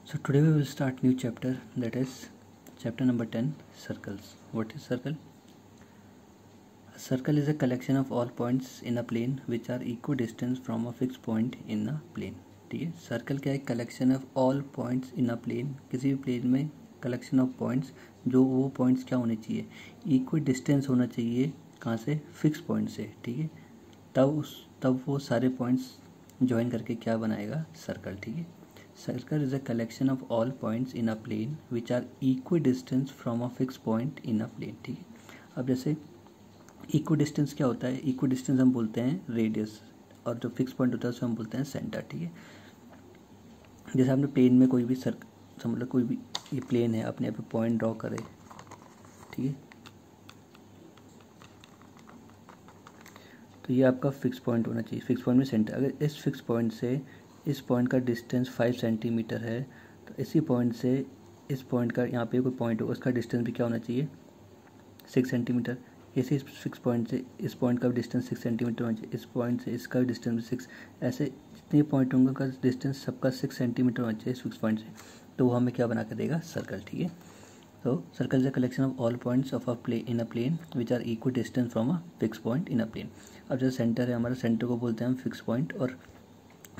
So today we will start new chapter, that is chapter number 10, circles. What is circle? A circle is a collection of all points in a plane which are equidistant from a fixed point in a plane. ठीक है, circle क्या है? Collection of all points in a plane, किसी भी plane में collection of points, जो वो points क्या होने चाहिए? इक्वी डिस्टेंस होना चाहिए कहाँ से? फिक्स पॉइंट से. ठीक है, तब वो सारे पॉइंट्स ज्वाइन करके क्या बनाएगा? सर्कल. ठीक है, circle is a collection of all points in a plane which are equidistance from a fix point in a plane. ठीक है, अब जैसे इक्वी डिस्टेंस क्या होता है? इक्वी डिस्टेंस हम बोलते हैं रेडियस, और जो फिक्स पॉइंट होता है उसे हम बोलते हैं सेंटर. ठीक है, जैसे आपने प्लेन में कोई भी समझ लो कोई भी ये प्लेन है, अपने आप पॉइंट ड्रॉ करे. ठीक है, तो ये आपका फिक्स पॉइंट होना चाहिए. फिक्स पॉइंट में सेंटर. अगर इस फिक्स पॉइंट से इस पॉइंट का डिस्टेंस 5 सेंटीमीटर है, तो इसी पॉइंट से इस पॉइंट का, यहाँ पे कोई पॉइंट होगा, उसका डिस्टेंस भी क्या होना चाहिए? 6 सेंटीमीटर. इसी फिक्स पॉइंट से इस पॉइंट का डिस्टेंस 6 सेंटीमीटर होना चाहिए. इस पॉइंट से इसका डिस्टेंस भी 6. ऐसे जितने पॉइंट होंगे उनका डिस्टेंस सबका 6 सेंटीमीटर होना चाहिए इस फिक्स पॉइंट से. तो वो हमें क्या बना के देगा? सर्कल. ठीक है, तो circle is a collection of all points of in a plane which are equidistance from a fix point in a plane. अब जैसे सेंटर है हमारा, सेंटर को बोलते हैं हम फिक्स पॉइंट, और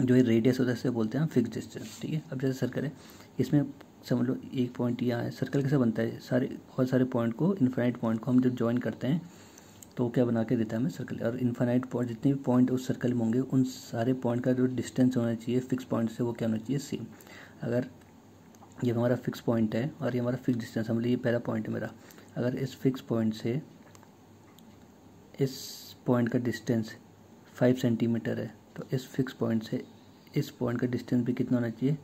जो ये रेडियस होता है इसे बोलते हैं हम फिक्स डिस्टेंस. ठीक है, अब जैसे सर्कल है, इसमें समझ लो एक पॉइंट यहाँ है. सर्कल कैसे बनता है? बहुत सारे पॉइंट को, इन्फिनाइट पॉइंट को हम जब ज्वाइन करते हैं तो वो क्या बना के देता है हमें? सर्कल. और इन्फिनाइट पॉइंट, जितने भी पॉइंट उस सर्कल में होंगे उन सारे पॉइंट का जो डिस्टेंस होना चाहिए फिक्स पॉइंट से, वो क्या होना चाहिए? सेम. अगर ये हमारा फिक्स पॉइंट है और ये हमारा फिक्स डिस्टेंस, समझ लीजिए ये पहला पॉइंट है मेरा. अगर इस फिक्स पॉइंट से इस पॉइंट का डिस्टेंस 5 सेंटीमीटर है, तो इस फिक्स पॉइंट से इस पॉइंट का डिस्टेंस भी कितना होना चाहिए?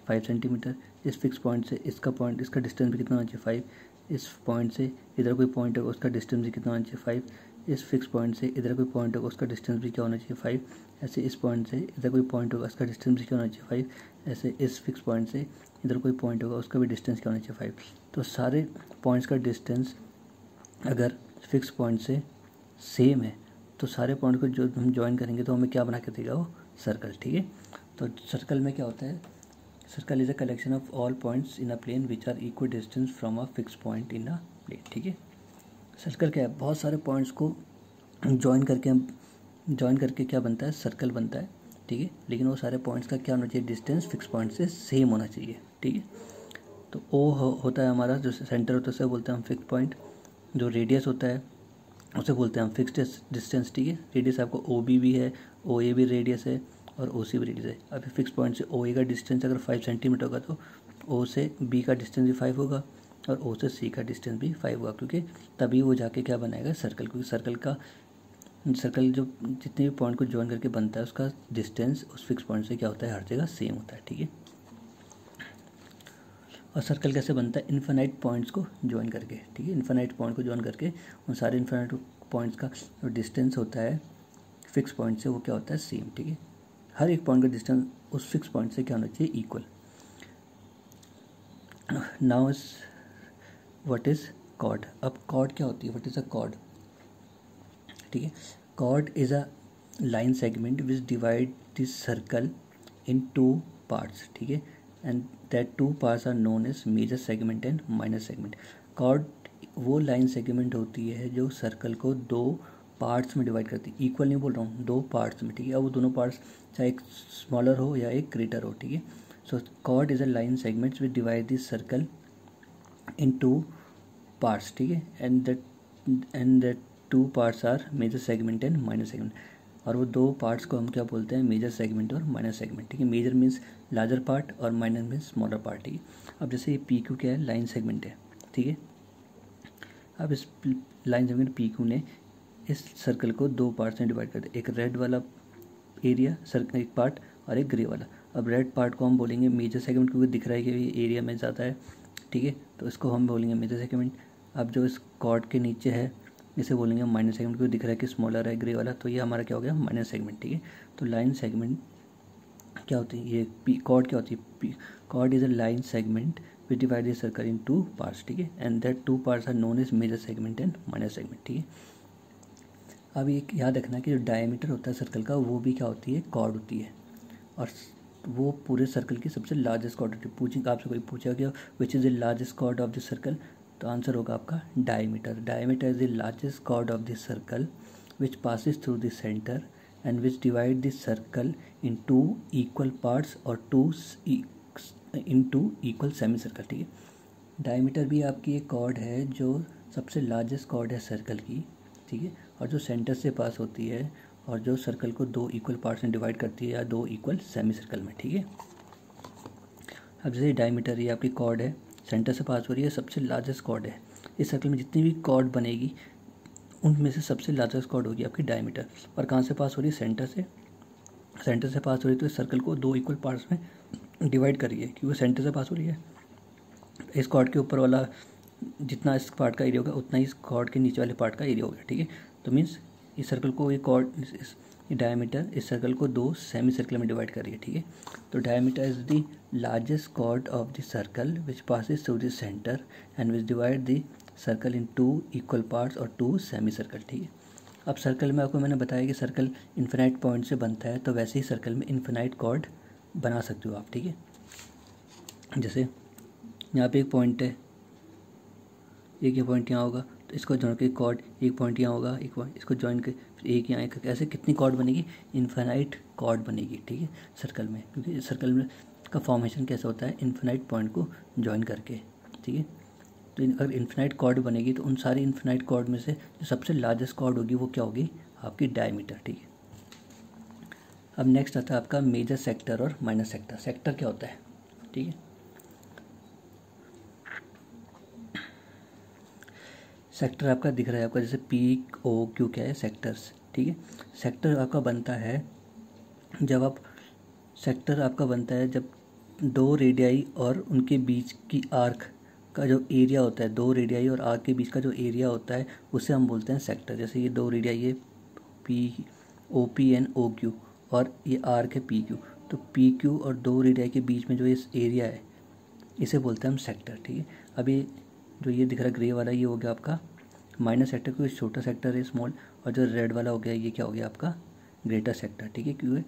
5 सेंटीमीटर. इस फिक्स पॉइंट से इसका डिस्टेंस भी कितना होना चाहिए? 5. इस पॉइंट से इधर कोई पॉइंट होगा उसका डिस्टेंस भी कितना होना चाहिए? 5. इस फिक्स पॉइंट से इधर कोई पॉइंट होगा उसका डिस्टेंस भी क्या होना चाहिए? 5. ऐसे इस पॉइंट से इधर कोई पॉइंट होगा उसका डिस्टेंस भी क्या होना चाहिए? 5. ऐसे इस फिक्स पॉइंट से इधर कोई पॉइंट होगा उसका भी डिस्टेंस क्या होना चाहिए? 5. तो सारे पॉइंट्स का डिस्टेंस अगर फिक्स पॉइंट से सेम है तो सारे पॉइंट को जो हम ज्वाइन करेंगे तो हमें क्या बना के देगा? वो सर्कल. ठीक है, तो सर्कल में क्या होता है? Circle is a collection of all points in a plane which are equidistance from a fix point in a plane. ठीक है, सर्कल क्या है? बहुत सारे पॉइंट्स को ज्वाइन करके क्या बनता है? सर्कल बनता है. ठीक है, लेकिन वो सारे पॉइंट्स का क्या होना चाहिए? डिस्टेंस फिक्स पॉइंट से सेम होना चाहिए. ठीक है, तो ओ होता है हमारा जो सेंटर होता है उसे बोलते हैं हम फिक्स पॉइंट. जो रेडियस होता है उसे बोलते हैं हम फिक्स डिस्टेंस. ठीक है, रेडियस आपको ओ बी भी है, ओ ए भी रेडियस है और ओ सी भी रेडियस है. अभी फिक्स पॉइंट से ओ ए का डिस्टेंस अगर 5 सेंटीमीटर होगा तो ओ से बी का डिस्टेंस भी 5 होगा और ओ से सी का डिस्टेंस भी 5 होगा, क्योंकि तभी वो जाके क्या बनाएगा? सर्कल. क्योंकि सर्कल जो जितने भी पॉइंट को ज्वाइन करके बनता है उसका डिस्टेंस उस फिक्स पॉइंट से क्या होता है? हर जगह सेम होता है. ठीक है, और सर्कल कैसे बनता है? इन्फिनाइट पॉइंट्स को ज्वाइन करके. ठीक है, इन्फिनाइट पॉइंट को ज्वाइन करके उन सारे इन्फिनाइट पॉइंट्स का जो डिस्टेंस होता है फिक्स पॉइंट से वो क्या होता है? सेम. ठीक है, हर एक पॉइंट का डिस्टेंस उस फिक्स पॉइंट से क्या होना चाहिए? Equal. Now is what is chord. अब कॉर्ड क्या होती है? What is a chord? ठीक है, chord is a line segment which divide this circle in 2 parts. ठीक है, and that 2 parts are known as major segment and minor segment. Chord वो line segment होती है जो सर्कल को 2 पार्ट्स में डिवाइड करती है. इक्वल नहीं बोल रहा हूँ, 2 पार्ट्स में. ठीक है, अब वो दोनों पार्ट्स चाहे एक स्मॉलर हो या एक ग्रेटर हो. ठीक है, so chord is a line segment which divide this circle in 2 parts. ठीक है, and that 2 parts are major segment and minor segment. और वो 2 पार्ट्स को हम क्या बोलते हैं? मेजर सेगमेंट और माइनर सेगमेंट. ठीक है, मेजर मीन्स लार्जर पार्ट और माइनर मीन्स स्मॉलर पार्ट. ठीक है, अब जैसे ये पी क्यू क्या है? लाइन सेगमेंट है. ठीक है, अब इस लाइन सेगमेंट पी क्यू ने इस सर्कल को 2 पार्ट्स में डिवाइड कर दिया. एक रेड वाला एरिया सर्कल एक पार्ट और एक ग्रे वाला. अब रेड पार्ट को हम बोलेंगे मेजर सेगमेंट, क्योंकि दिख रहा है कि ये एरिया में ज़्यादा है. ठीक है, तो इसको हम बोलेंगे मेजर सेगमेंट. अब जो इस कॉर्ड के नीचे है इसे बोलेंगे माइनर सेगमेंट, क्योंकि दिख रहा है कि स्मॉलर है ग्रे वाला, तो ये हमारा क्या हो गया? Minor segment. ठीक है, तो लाइन सेगमेंट क्या होती है? ये कॉर्ड क्या होती है? Chord is a line segment which divide the circle in 2 parts. ठीक है, and that 2 parts are known as major segment and minor segment. ठीक है, अब एक याद रखना कि जो डायमीटर होता है सर्कल का वो भी क्या होती है? कॉर्ड होती है. और वो पूरे सर्कल की सबसे लार्जेस्ट कॉर्ड होती है। पूछेंगे आपसे, कोई पूछेगा कि which is the largest chord of the circle, तो आंसर होगा आपका diameter. Diameter is the largest chord of the circle which passes through the centre and which divide the circle in two equal parts और in two equal semicircle. ठीक है, diameter भी आपकी एक cord है जो सबसे लार्जेस्ट कॉर्ड है सर्कल की। ठीक है, और जो सेंटर से पास होती है और जो सर्कल को दो इक्वल पार्ट्स में डिवाइड करती है या दो इक्वल सेमी सर्कल में। ठीक है, अब जैसे डायमीटर ये आपकी कॉर्ड है, सेंटर से पास हो रही है, सबसे लार्जेस्ट कॉर्ड है। इस सर्कल में जितनी भी कॉर्ड बनेगी उनमें से सबसे लार्जेस्ट कॉर्ड होगी आपकी डायमीटर। और कहाँ से पास हो रही है? सेंटर से। सेंटर से पास हो रही है तो इस सर्कल को दो इक्वल पार्ट्स में डिवाइड करिए, क्योंकि सेंटर से पास हो रही है। इस कॉर्ड के ऊपर वाला जितना इस पार्ट का एरिया होगा उतना ही इस कॉर्ड के नीचे वाले पार्ट का एरिया होगा। ठीक है, तो मीन्स इस सर्कल को ये कॉर्ड डायमीटर इस सर्कल को दो सेमी सर्कल में डिवाइड करिए। ठीक है, तो diameter is the largest chord of the circle which passes through the centre and which divide the circle in two equal parts और टू सेमी सर्कल। ठीक है, अब सर्कल में आपको मैंने बताया कि सर्कल इन्फिनाइट पॉइंट से बनता है, तो वैसे ही सर्कल में इन्फिनाइट कॉर्ड बना सकते हो आप। ठीक है, जैसे यहाँ पे एक पॉइंट है, एक ये पॉइंट यहाँ होगा, तो इसको जोड़ के कॉर्ड, एक पॉइंट यहाँ होगा, एक पॉइंट इसको ज्वाइन कर, फिर एक यहाँ, एक ऐसे कितनी कॉर्ड बनेगी? इन्फिनाइट कॉर्ड बनेगी। ठीक है, सर्कल में, क्योंकि सर्कल में का फॉर्मेशन कैसा होता है? इन्फिनाइट पॉइंट को ज्वाइन करके। ठीक है, तो अगर इन्फिनाइट कॉर्ड बनेगी तो उन सारी इन्फिनाइट कॉर्ड में से जो सबसे लार्जेस्ट कॉर्ड होगी वो क्या होगी? आपकी डायमीटर। ठीक है, अब नेक्स्ट आता है आपका मेजर सेक्टर और माइनर सेक्टर। सेक्टर क्या होता है? ठीक है, सेक्टर आपका दिख रहा है आपका, जैसे पी ओ क्यू क्या है? सेक्टर्स। ठीक है, सेक्टर आपका बनता है जब दो रेडियाई और उनके बीच की आर्क का जो एरिया होता है, दो रेडियाई और आर्क के बीच का जो एरिया होता है उसे हम बोलते हैं सेक्टर। जैसे ये दो रेडियाई है P O P N O Q और ये आर्क है पी क्यू, तो पी क्यू और दो रेडियाई के बीच में जो इस एरिया है इसे बोलते हैं हम सेक्टर। ठीक है, अभी जो ये दिख रहा है ग्रे वाला, ये हो गया आपका माइनर सेक्टर, क्योंकि छोटा सेक्टर है स्मॉल, और जो रेड वाला हो गया ये क्या हो गया आपका? Greater sector. ठीक है, क्यों है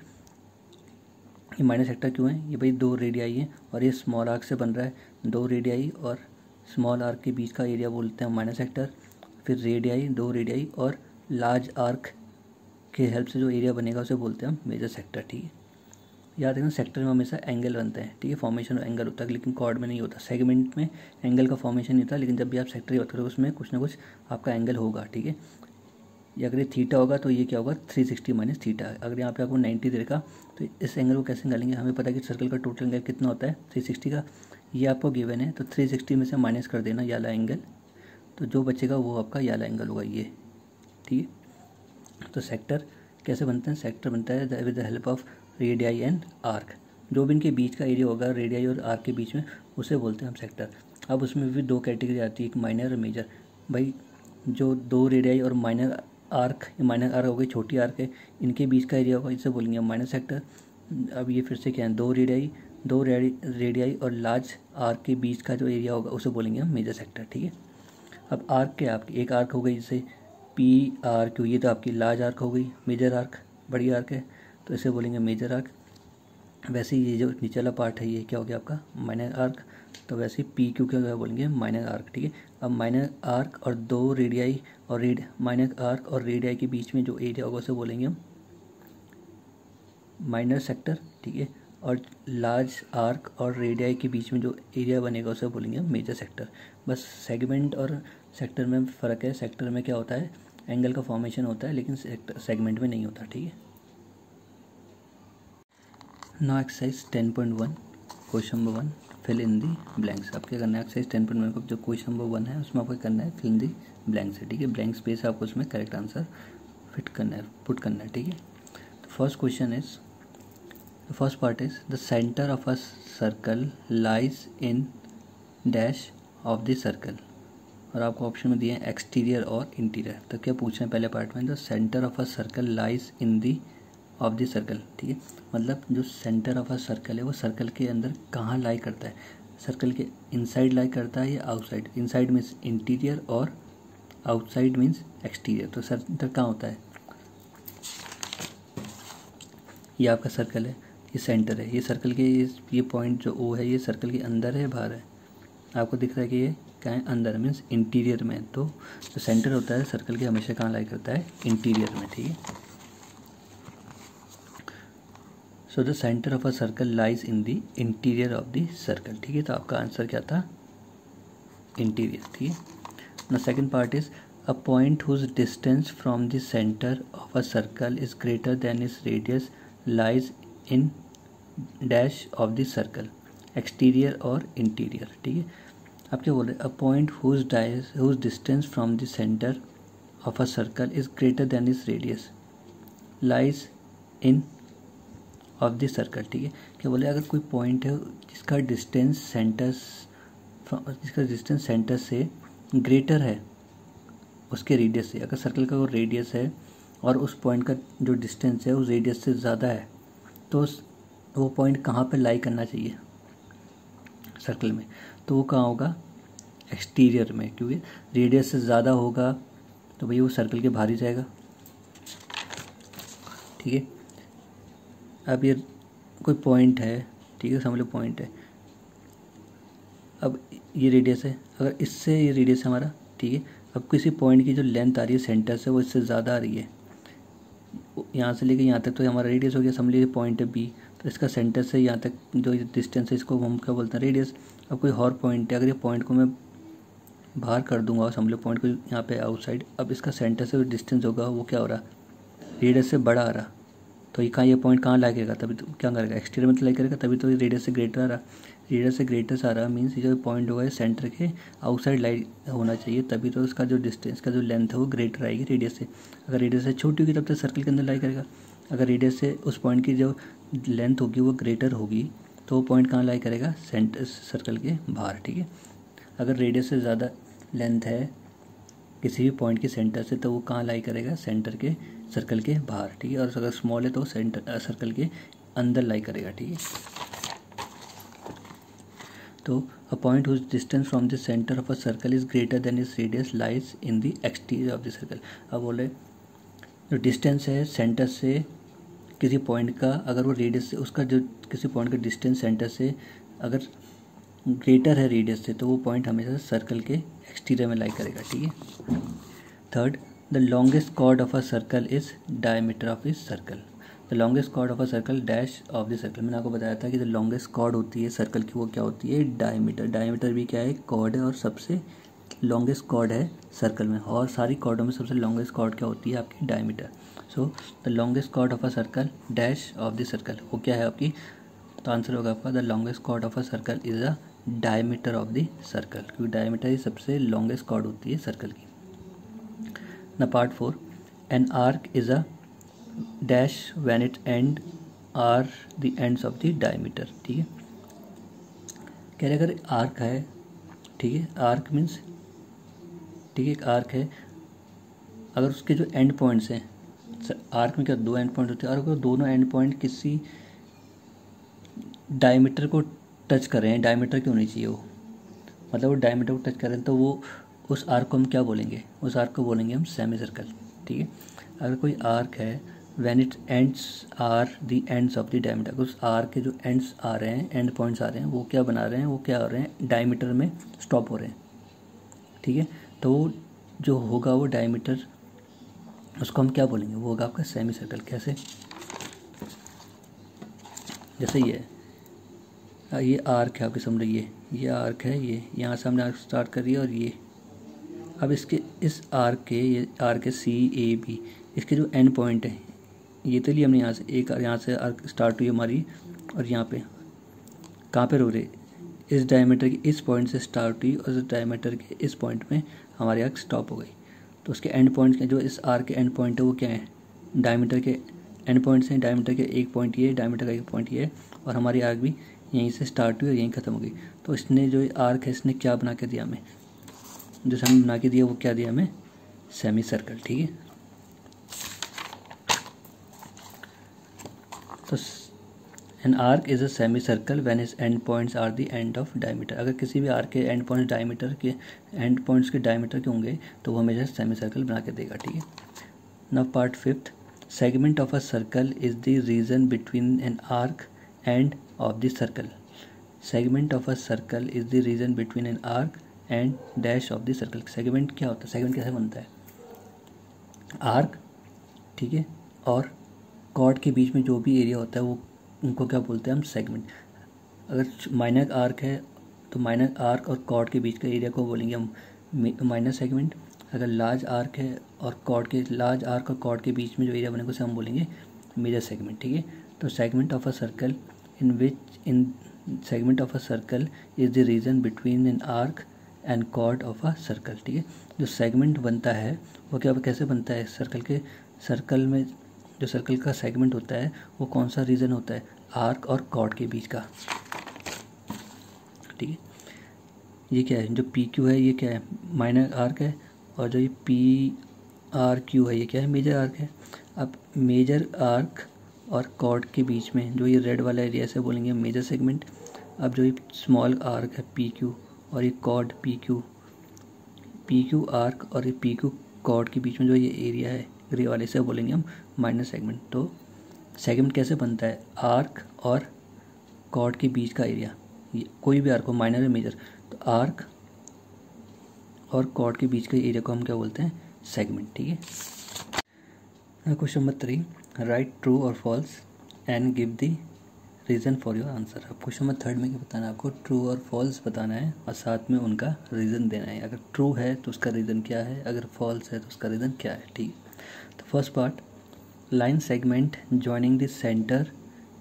ये माइनर सेक्टर? क्यों है? ये भाई दो रेडियाई है और ये स्मॉल आर्क से बन रहा है, दो रेडियाई और स्मॉल आर्क के बीच का एरिया बोलते हैं माइनर सेक्टर। फिर रेडियाई, दो रेडियाई और लार्ज आर्क के हेल्प से जो एरिया बनेगा उसे बोलते हैं हम मेजर सेक्टर। ठीक है, याद रखना सेक्टर में हमेशा एंगल बनते हैं। ठीक है, फॉर्मेशन एंगल होता है, लेकिन कॉर्ड में नहीं होता। सेगमेंट में एंगल का फॉर्मेशन नहीं होता, लेकिन जब भी आप सेक्टर की बात करोगे उसमें कुछ ना कुछ आपका एंगल होगा। ठीक है, ये अगर ये थीटा होगा तो ये क्या होगा? 360 माइनस थीटा। अगर यहाँ पे आपको 90 दे रखा तो इस एंगल को कैसे निकालेंगे? हमें पता है कि सर्कल का टोटल एंगल कितना होता है? 360 का। ये आपको गिवन है, तो 360 में से माइनस कर देना ये वाला एंगल, तो जो बचेगा वो आपका ये वाला एंगल होगा ये। ठीक है, तो सेक्टर कैसे बनते हैं? सेक्टर बनता है with the help of radii and arc. जो भी इनके बीच का एरिया होगा रेडियाई और आर्क के बीच में उसे बोलते हैं हम सेक्टर। अब उसमें भी दो कैटेगरी आती है, एक माइनर और मेजर। भाई जो दो रेडियाई और माइनर आर्क हो गई, छोटी आर्क है, इनके बीच का एरिया होगा, इसे बोलेंगे हम माइनर सेक्टर। अब ये फिर से क्या है? दो रेडियाई और लार्ज आर्क के बीच का जो एरिया होगा उसे बोलेंगे हम मेजर सेक्टर। ठीक है, अब आर्क क्या है आपकी? एक आर्क हो गई जैसे पी आर क्यू, ये तो आपकी लार्ज आर्क हो गई, मेजर आर्क बड़ी आर्क है, तो इसे बोलेंगे मेजर आर्क। वैसे ही ये जो नीचे वाला पार्ट है ये क्या हो गया आपका? माइनर आर्क, तो वैसे ही पी क्यू क्या बोलेंगे? Minor arc. ठीक है, अब माइनर आर्क और दो रेडियाई और माइनर आर्क और रेडियाई के बीच में जो एरिया होगा उसे बोलेंगे हम माइनर सेक्टर। ठीक है, और लार्ज आर्क और रेडियाई के बीच में जो एरिया बनेगा उसे बोलेंगे हम मेजर सेक्टर। बस सेगमेंट और सेक्टर में फ़र्क है। सेक्टर में क्या होता है? एंगल का फॉर्मेशन होता है, लेकिन सेगमेंट में नहीं होता। ठीक है, now exercise 10.1 question number 1 fill in the blanks. आपको क्या करना है? एक्सरसाइज 10.1 को जो क्वेश्चन नंबर 1 है उसमें आपको करना है फिल इन दी ब्लैंक्स है। ठीक है, ब्लैंक स्पेस आपको उसमें करेक्ट आंसर फिट करना है, पुट करना है। ठीक है, तो first question is, the first part is the centre of a circle lies in dash of the circle, और आपको ऑप्शन में दिए हैं एक्सटीरियर और इंटीरियर। तो क्या पूछना है पहले पार्ट में? The centre of a circle lies in the of the circle. ठीक है, मतलब जो सेंटर ऑफ अ सर्कल है वो सर्कल के अंदर कहाँ लाई करता है? सर्कल के इनसाइड लाई करता है या आउटसाइड? इनसाइड मीन्स इंटीरियर और आउटसाइड मीन्स एक्सटीरियर। तो सेंटर कहाँ होता है? ये आपका सर्कल है, ये सेंटर है, ये सर्कल के ये पॉइंट जो ओ है ये सर्कल के अंदर है बाहर है, आपको दिख रहा है कि ये क्या है, अंदर मीन्स इंटीरियर में। तो जो सेंटर होता है सर्कल के हमेशा कहाँ लाई करता है, इंटीरियर में, ठीक है। So the centre of a circle lies in the interior of the circle, ठीक है। तो आपका आंसर क्या था, इंटीरियर, ठीक है। The second part is a point whose distance from the centre of a circle is greater than its radius lies in dash of the circle, exterior और interior, ठीक है। आप क्या बोल रहे हैं, a point whose distance from the centre of a circle is greater than its radius lies in of the circle, ठीक है। क्या बोले, अगर कोई पॉइंट है जिसका डिस्टेंस सेंटर से ग्रेटर है उसके रेडियस से, अगर सर्कल का वो रेडियस है और उस पॉइंट का जो डिस्टेंस है उस रेडियस से ज़्यादा है, तो वो पॉइंट कहाँ पे लाई करना चाहिए सर्कल में, तो वो कहाँ होगा, एक्सटीरियर में, क्योंकि रेडियस से ज़्यादा होगा तो भैया वो सर्कल के बाहर ही जाएगा, ठीक है। अब ये कोई पॉइंट है, ठीक है, समझ लो पॉइंट है, अब ये रेडियस है, अगर इससे ये रेडियस है हमारा, ठीक है। अब किसी पॉइंट की जो लेंथ आ रही है सेंटर से वो इससे ज़्यादा आ रही है, यहाँ से लेके यहाँ तक तो हमारा रेडियस हो गया, समझ लीजिए पॉइंट है बी, तो इसका सेंटर से यहाँ तक जो डिस्टेंस है इसको हम क्या बोलते हैं, रेडियस। अब कोई और पॉइंट है, अगर ये पॉइंट को मैं बाहर कर दूंगा और समझ लो पॉइंट को यहाँ पे आउटसाइड, अब इसका सेंटर से जो डिस्टेंस होगा वो क्या हो रहा, रेडियस से बड़ा आ रहा, तो ये पॉइंट कहाँ लागेगा, तभी तो क्या करेगा, एक्सटीरियर में तो लाई करेगा, तभी तो ये रेडियस से ग्रेटर आ रहा, रेडियस से ग्रेटर आ रहा मीन्स ये जो पॉइंट होगा सेंटर के आउटसाइड लाई होना चाहिए, तभी तो इसका जो डिस्टेंस का जो लेंथ है वो ग्रेटर आएगी रेडियस से। अगर रेडियस से छोटी होगी तब तो सर्कल के अंदर लाई करेगा, अगर रेडियस से उस पॉइंट की जो लेंथ होगी वो ग्रेटर होगी तो वो पॉइंट कहाँ लाई करेगा, सेंटर सर्कल के बाहर, ठीक है। अगर रेडियस से ज़्यादा लेंथ है किसी भी पॉइंट के सेंटर से तो वो कहाँ लाई करेगा, सेंटर के सर्कल के बाहर, ठीक है। और अगर स्मॉल है तो सेंटर सर्कल के अंदर लाई करेगा, ठीक है। तो a point whose distance from the centre of a circle is greater than its radius lies in the exterior of the circle. अब बोले जो डिस्टेंस है सेंटर से किसी पॉइंट का, अगर वो रेडियस से उसका जो किसी पॉइंट का डिस्टेंस सेंटर से अगर ग्रेटर है रेडियस से तो वो पॉइंट हमेशा सर्कल के एक्सटीरियर में लाई करेगा, ठीक है। Third, the longest chord of a circle is diameter of इस circle, the longest chord of a circle dash of the circle. मैंने आपको बताया था कि जो लॉन्गेस्ट कॉर्ड होती है सर्कल की वो क्या होती है, डायमीटर। डायमीटर भी क्या है, कॉर्ड है, और सबसे लॉन्गेस्ट कॉर्ड है सर्कल में, और सारी कॉर्डों में सबसे लॉन्गेस्ट कॉर्ड क्या होती है आपकी, diameter. So the longest chord of a circle dash of the circle, वो क्या है आपकी, तो आंसर होगा आपका the longest chord of a circle is a diameter of the circle, क्योंकि डायमीटर ही सबसे लॉन्गेस्ट कॉर्ड होती है सर्कल की। ना part 4, an arc is a dash when it end are the ends of the diameter, ठीक है। कह रहे अगर आर्क है, ठीक है, आर्क मीन्स, ठीक है, एक आर्क है, अगर उसके जो एंड पॉइंट्स हैं, आर्क में क्या दो एंड पॉइंट होते हैं, और अगर दोनों एंड पॉइंट किसी डायमीटर को टच कर रहे हैं, डायमीटर क्यों नहीं चाहिए वो, मतलब वो डायमीटर को टच कर रहे हैं, तो वो उस आर्क को हम क्या बोलेंगे, उस आर्क को बोलेंगे हम सेमी सर्कल, ठीक है। अगर कोई आर्क है when it ends are the ends of the diameter, अगर उस आर्क के जो एंड्स आ रहे हैं, एंड पॉइंट्स आ रहे हैं, वो क्या बना रहे हैं, वो क्या हो रहे हैं, डायमीटर में स्टॉप हो रहे हैं, ठीक है। तो वो जो होगा वो डायमीटर, उसको हम क्या बोलेंगे, वो होगा आपका सेमी सर्कल। कैसे, जैसे ये आर्क है आपके सामने, ये आर्क है, ये यहाँ से हमने आर्क स्टार्ट कर दिया, और ये अब इसके इस आर्क के, ये आर्क है सी ए बी, इसके जो एंड पॉइंट है ये तो लिए हमने यहाँ से एक, यहाँ से आर्क स्टार्ट हुई हमारी, और यहाँ पे कहाँ पे रुक रही, इस डायमीटर के इस पॉइंट से स्टार्ट हुई और इस डायमीटर के इस पॉइंट में हमारी आर्क स्टॉप हो गई। तो उसके एंड पॉइंट के जो इस आर्क के एंड पॉइंट है वो क्या है, डायमीटर के एंड पॉइंट्स हैं, डायमीटर के एक पॉइंट ये, डायमीटर का एक पॉइंट ये है, और हमारी आर्क भी यहीं से स्टार्ट हुई और यहीं ख़त्म हो गई। तो इसने जो आर्क है इसने क्या बना के दिया हमें, जो हमने बना के दिया वो क्या दिया हमें, सेमी सर्कल, ठीक है। तो an arc is a semicircle when its end points are the end of diameter. अगर किसी भी आर्क के एंड पॉइंट्स डायमीटर के एंड पॉइंट्स के डायमीटर के होंगे तो वो हमेशा सेमी सर्कल बना के देगा, ठीक है। Now part 5, segment of a circle is the region between an arc end of the circle. Segment of a circle is the region between an arc and dash of the circle. Segment क्या होता है, segment कैसे बनता है, arc, ठीक है, और cord के बीच में जो भी एरिया होता है वो उनको क्या बोलते हैं हम, सेगमेंट। अगर माइनर आर्क है तो माइनर आर्क और कॉर्ड के बीच के एरिया को बोलेंगे हम माइनर सेगमेंट। अगर लार्ज आर्क है और लार्ज आर्क और कॉर्ड के बीच में जो एरिया बनेगा उसे हम बोलेंगे मेजर सेगमेंट, ठीक है। तो segment of a circle in segment of a circle is the region between an arc and chord of a circle, ठीक है। जो सेगमेंट बनता है वो कैसे बनता है, सर्कल में जो सर्कल का सेगमेंट होता है वो कौन सा रीजन होता है, आर्क और कॉर्ड के बीच का, ठीक है। ये क्या है, जो पी क्यू है ये क्या है, माइनर आर्क है, और जो ये पी आर क्यू है ये क्या है, मेजर आर्क है। अब मेजर आर्क और कॉर्ड के बीच में जो ये रेड वाला एरिया से बोलेंगे मेजर सेगमेंट। अब जो ये स्मॉल आर्क है पी क्यू और ये कॉर्ड पी क्यू आर्क और ये पी क्यू कॉर्ड के बीच में जो ये एरिया है ग्रे वाले से बोलेंगे हम माइनर सेगमेंट। तो सेगमेंट कैसे बनता है, आर्क और कॉर्ड के बीच का एरिया, कोई भी आर्क हो माइनर या मेजर, तो आर्क और कॉर्ड के बीच के एरिया को हम क्या बोलते हैं, सेगमेंट, ठीक है। क्वेश्चन नंबर 3, राइट ट्रू और false and give the reason for your answer. अब क्वेश्चन नंबर 3 में क्या बताना है आपको, ट्रू और फॉल्स बताना है और साथ में उनका रीज़न देना है। अगर ट्रू है तो उसका रीज़न क्या है, अगर फॉल्स है तो उसका रीज़न क्या है, ठीक है। तो first part, line segment joining the centre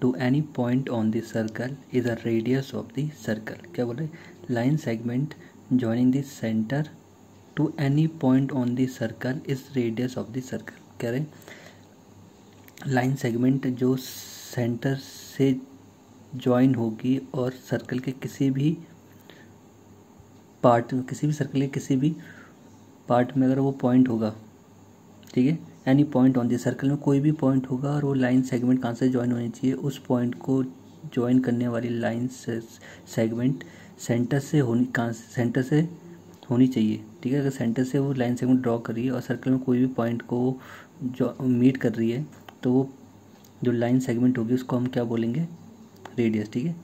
to any point on the circle is a radius of the circle. क्या बोल रहे, line segment joining the centre to any point on the circle is radius of the circle. कह रहे line segment जो centre से join होगी और circle के किसी भी पार्ट, किसी भी सर्कल के किसी भी पार्ट में अगर वो पॉइंट होगा, ठीक है, any point on the circle में कोई भी पॉइंट होगा और वो लाइन सेगमेंट कहाँ से ज्वाइन होनी चाहिए, उस पॉइंट को ज्वाइन करने वाली लाइन सेगमेंट सेंटर से होनी चाहिए, ठीक है। अगर सेंटर से वो लाइन सेगमेंट ड्रॉ कर रही है और सर्कल में कोई भी पॉइंट को जो मीट कर रही है तो वो जो लाइन सेगमेंट होगी उसको हम क्या बोलेंगे, रेडियस, ठीक है।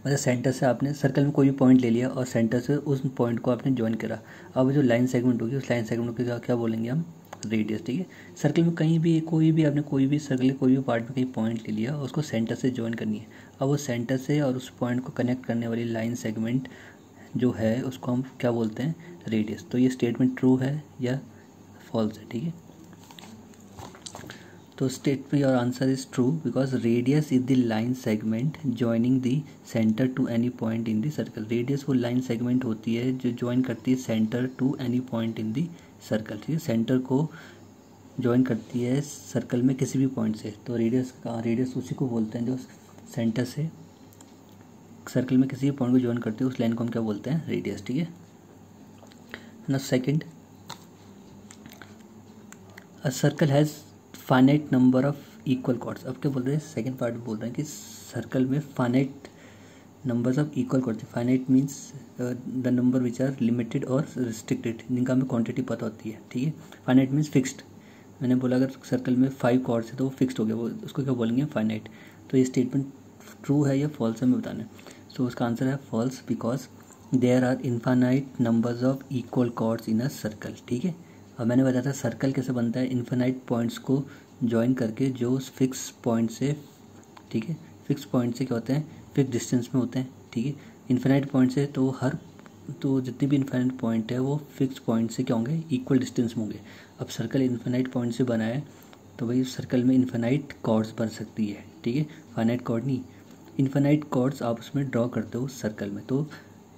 मतलब सेंटर से आपने सर्कल में कोई भी पॉइंट ले लिया और सेंटर से उस पॉइंट को आपने ज्वाइन करा, अब जो लाइन सेगमेंट होगी उस लाइन सेगमेंट को क्या बोलेंगे हम, रेडियस, ठीक है। सर्कल में कहीं भी आपने कोई भी सर्कल के कोई भी पार्ट में कहीं पॉइंट ले लिया और उसको सेंटर से ज्वाइन करनी है, अब वो सेंटर से और उस पॉइंट को कनेक्ट करने वाली लाइन सेगमेंट जो है उसको हम क्या बोलते हैं, रेडियस। तो ये स्टेटमेंट ट्रू है या फॉल्स है, ठीक है। तो स्टेटमेंट और answer is true because radius is the line segment joining the centre to any point in the circle. Radius वो लाइन सेगमेंट होती है जो ज्वाइन करती है centre to any point in the circle, ठीक है। सेंटर को ज्वाइन करती है सर्कल में किसी भी पॉइंट से, तो रेडियस उसी को बोलते हैं जो सेंटर से सर्कल में किसी भी पॉइंट को ज्वाइन करते हैं, उस लाइन को हम क्या बोलते हैं, रेडियस, ठीक है ना। Second, a circle has finite number of equal chords. अब क्या बोल रहे हैं, सेकंड पार्ट बोल रहे हैं कि सर्कल में finite numbers of equal chords. Finite means the number which are limited और रिस्ट्रिक्टेड, जिनका हमें क्वांटिटी पता होती है, ठीक है। Finite means fixed. मैंने बोला अगर सर्कल में 5 कॉर्ड्स है तो वो फिक्स्ड हो गया, वो उसको क्या बोलेंगे, फाइनाइट। तो ये स्टेटमेंट ट्रू है या फॉल्स है हमें बताना है। सो उसका आंसर है false because there are infinite numbers of equal chords in a circle, ठीक है। अब मैंने बताया था सर्कल कैसे बनता है, इन्फानाइट पॉइंट्स को ज्वाइन करके जो उस फिक्स पॉइंट से, ठीक है, फिक्स पॉइंट से क्या होते हैं, फिक्स डिस्टेंस में होते हैं, ठीक है। इन्फानाइट पॉइंट से तो जितने भी इन्फानाइट पॉइंट है वो फिक्स पॉइंट से क्या होंगे, इक्वल डिस्टेंस में होंगे। अब सर्कल इन्फानाइट पॉइंट से बना है तो भाई सर्कल में इन्फानाइट कॉर्ड्स बन सकती है, ठीक है, फाइनाइट कॉर्ड नहीं। इन्फानाइट कॉर्ड्स आप उसमें ड्रॉ करते हो सर्कल में, तो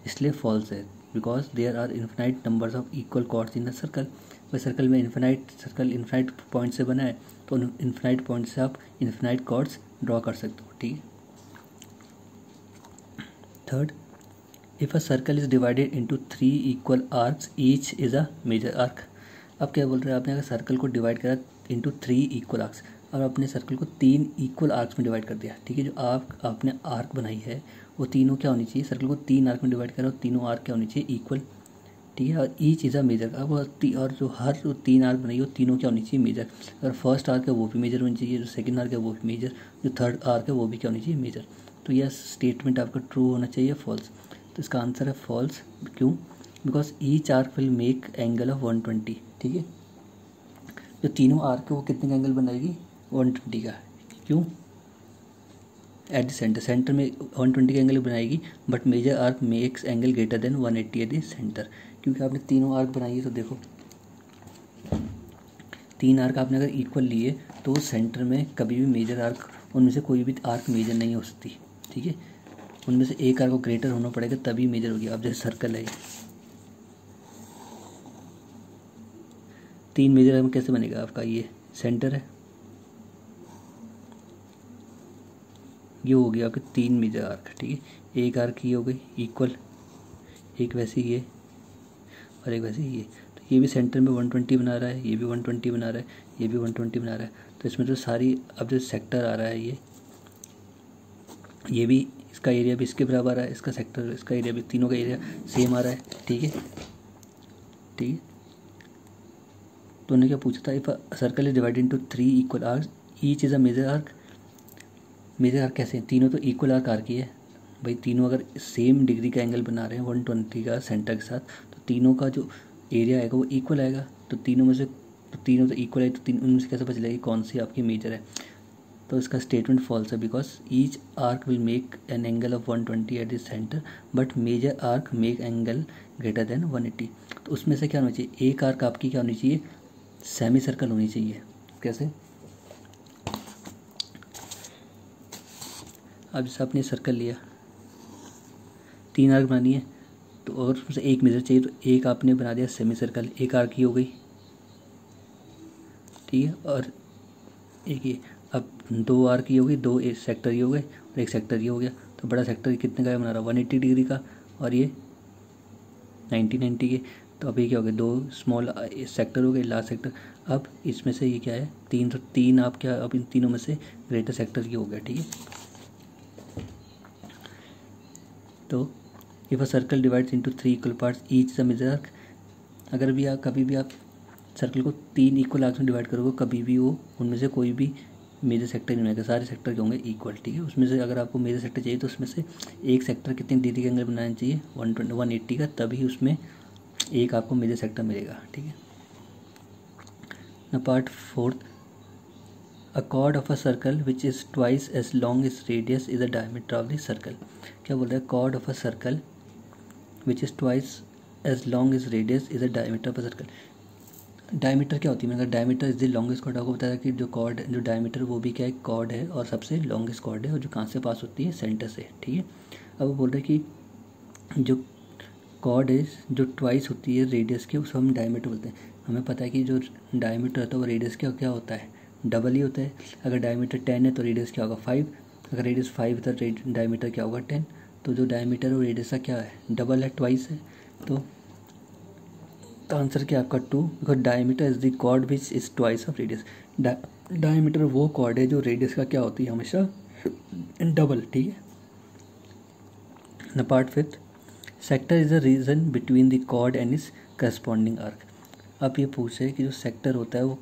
इसलिए फॉल्स है because there are infinite numbers of equal chords in the circle. भाई सर्कल में इन्फानाइट पॉइंट से बना है तो इन्फानाइट पॉइंट से आप इन्फानाइट कॉर्ड्स ड्रॉ कर सकते हो, ठीक है। Third, if a circle is divided into 3 equal arcs each is a major arc. अब क्या बोल रहे हैं, आपने अगर सर्कल को डिवाइड करा इंटू 3 इक्वल आर्क्स और आपने सर्कल को 3 इक्वल आर्क्स में डिवाइड कर दिया, ठीक है। जो आपने आर्क बनाई है वो तीनों क्या होनी चाहिए, सर्कल को 3 आर्क में डिवाइड करा और तीनों आर्क क्या होनी चाहिए, इक्वल, ठीक है। और ईच इज़ अ मेजर, अब और जो हर जो 3 आर्क बनाई हो तीनों क्या होनी चाहिए मेजर। अगर फर्स्ट आर्क है वो भी मेजर होनी चाहिए, जो सेकंड आर्क है वो भी मेजर, जो थर्ड आर्क है वो भी क्या होनी चाहिए मेजर। तो यह स्टेटमेंट आपका ट्रू होना चाहिए फॉल्स। तो इसका आंसर है फॉल्स। क्यों? Because each arc will make angle of 120। ठीक है, जो तीनों आर्क है वो कितने का एंगल बनाएगी? 120 का। क्यों? एट द सेंटर में 120 का एंगल बनाएगी, but major arc makes angle greater than 180 at the centre. क्योंकि आपने तीनों आर्क बनाई है, तो देखो 3 आर्क आपने अगर इक्वल लिए तो सेंटर में कभी भी मेजर आर्क, उनमें से कोई भी आर्क मेजर नहीं हो सकती। ठीक है, उनमें से एक आर्क को ग्रेटर होना पड़ेगा तभी मेजर होगी। अब जैसे सर्कल है, 3 मेजर आर्क कैसे बनेगा आपका? ये सेंटर है, ये हो गया आपके 3 मेजर आर्क। ठीक है, एक आर्क ये हो गई इक्वल, एक वैसे ये और एक वैसे ये। तो ये भी सेंटर में 120 बना रहा है, ये भी 120 बना रहा है, ये भी 120 बना रहा है। तो इसमें जो सारी अब जो सेक्टर आ रहा है ये भी, इसका एरिया भी इसके बराबर आ रहा है, इसका सेक्टर, इसका एरिया भी, तीनों का एरिया सेम आ रहा है। ठीक है, ठीक है। तो उन्होंने क्या पूछा था? If a circle is divided into 3 equal arcs, each is a major arc. Major arc कैसे हैं? तीनों तो इक्वल आर्क आर्क ही है भाई। तीनों अगर सेम डिग्री का एंगल बना रहे हैं 120 का सेंटर के साथ, तो तीनों का जो एरिया आएगा वो इक्वल आएगा। तो तीनों में से तीनों तो इक्वल है, तो उनमें से कैसे पता चलेगा कौन सी आपकी मेजर है? तो इसका स्टेटमेंट फॉल्स है, because each arc will make an angle of 120 at the centre, but major arc make angle greater than 180। तो उसमें से क्या होना चाहिए? एक आर्क आपकी क्या होनी चाहिए? सेमी सर्कल होनी चाहिए। कैसे? अब जैसे आपने सर्कल लिया, 3 आर्क बनानी है, तो और उसमें से एक मेजर चाहिए, तो एक आपने बना दिया सेमी सर्कल, एक आर्क की हो गई। ठीक है, और एक ये, अब 2 आर्क की हो गई, 2 एक सेक्टर ये हो गए और एक सेक्टर ये हो गया। तो बड़ा सेक्टर कितने का बना रहा है? 180 डिग्री का, और ये 90 के। तो अब ये क्या हो गया? 2 स्मॉल सेक्टर हो गए, लार्ज सेक्टर। अब इसमें से ये क्या है? 3, तो 3 आप क्या, अब इन तीनों में से ग्रेटर सेक्टर ये हो गया। ठीक है, तो if a circle divides into 3 equal parts, each the major arc. अगर भी आप कभी भी आप सर्कल को 3 इक्वल आर्क्स में डिवाइड करोगे, कभी भी वो उनमें से कोई भी मेजर सेक्टर नहीं बनेगा, सारे सेक्टर के होंगे इक्वल। ठीक है, उसमें से अगर आपको मेजर सेक्टर चाहिए तो उसमें से एक सेक्टर कितनी डिग्री के एंगल बनाना चाहिए? 180 का, तभी उसमें एक आपको मेजर सेक्टर मिलेगा। ठीक है ना। Part 4, a chord of a circle which is twice as long is radius is the diameter of the circle. क्या बोल रहा है? Chord of a circle which is twice as long is radius is the diameter of a circle. Diameter क्या होती है? मैंने कहा diameter is the longest chord. आपको बताया कि जो कॉर्ड, जो डायमीटर वो भी क्या है? कॉर्ड है, और सबसे लॉन्गेस्ट कॉर्ड है, और जो कहाँ से पास होती है? सेंटर से। ठीक है, अब वो बोल रहे हैं कि जो कॉर्ड है जो ट्वाइस होती है रेडियस के, उसको हम डायमीटर बोलते हैं। हमें पता है कि जो डायमीटर होता है वो रेडियस क्या क्या होता है? डबल ही होता है। अगर डायमीटर 10 है तो रेडियस क्या होगा? 5। अगर रेडियस 5 है तो डायमीटर क्या होगा? 10। तो जो डायमीटर और रेडियस का क्या है? डबल है, ट्वाइस है। तो आंसर क्या आपका 2, because diameter is the chord which is twice of radius. Diameter वो कॉर्ड है जो रेडियस का क्या होती है? हमेशा डबल। ठीक है ना। Part 5, sector is the region between the chord and is corresponding arc. अब ये पूछ रहे कि जो सेक्टर होता है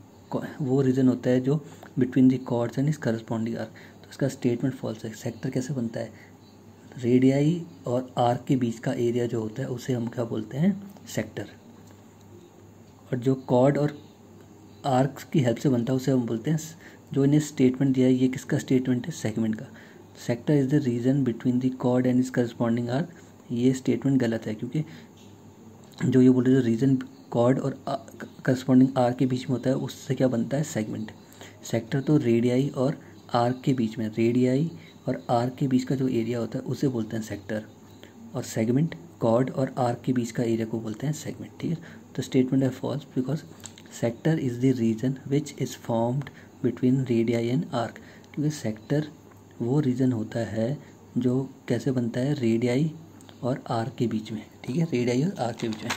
वो रीजन होता है जो between the chords and is corresponding arc. तो इसका स्टेटमेंट फॉल्स है। सेक्टर कैसे बनता है? रेडियाई और आर्क के बीच का एरिया जो होता है उसे हम क्या बोलते हैं? सेक्टर। और जो कॉर्ड और आर्क की हेल्प से बनता है उसे हम बोलते हैं, जो इन्हें स्टेटमेंट दिया है ये किसका स्टेटमेंट है? सेगमेंट का। Sector is the region between the chord and is corresponding arc, ये स्टेटमेंट गलत है, क्योंकि जो ये बोल रहे जो रीजन कॉर्ड और करस्पॉन्डिंग आर्क के बीच में होता है उससे क्या बनता है? सेगमेंट। सेक्टर तो रेडियाई और आर्क के बीच में, रेडियाई और आर्क के बीच का जो एरिया होता है उसे बोलते हैं सेक्टर, और सेगमेंट कॉर्ड और आर्क के बीच का एरिया को बोलते हैं सेगमेंट। ठीक है, तो स्टेटमेंट है false, because sector is the region which is formed between radii and arc. क्योंकि सेक्टर वो रीजन होता है जो कैसे बनता है? रेडियाई और आर्क के बीच में। ठीक है, रेडियाई और आर्क के बीच में।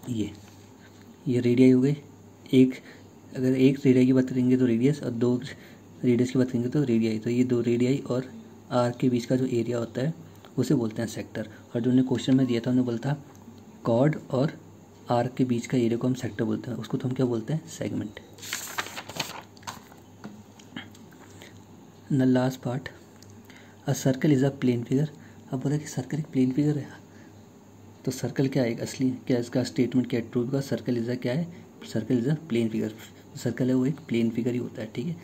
ये रेडियाई हो गई एक, अगर एक रेडियाई की बात करेंगे तो रेडियस, और 2 रेडियस की बात करेंगे तो रेडियाई। तो ये 2 रेडियाई और आर्क के बीच का जो एरिया होता है उसे बोलते हैं सेक्टर। और जो उन्हें क्वेश्चन में दिया था उन्हें बोलता कॉर्ड और आर्क के बीच का एरिया को हम सेक्टर बोलते हैं, उसको तो हम क्या बोलते हैं, segment. The last part, a circle is a plane figure. अब बोला कि सर्कल एक प्लेन फिगर है, तो सर्कल क्या है असली, क्या इसका स्टेटमेंट क्या है, ट्रू का सर्कल इज़ अ क्या है, circle is a plane figure. Circle है वो एक प्लेन फिगर ही होता है, ठीक है।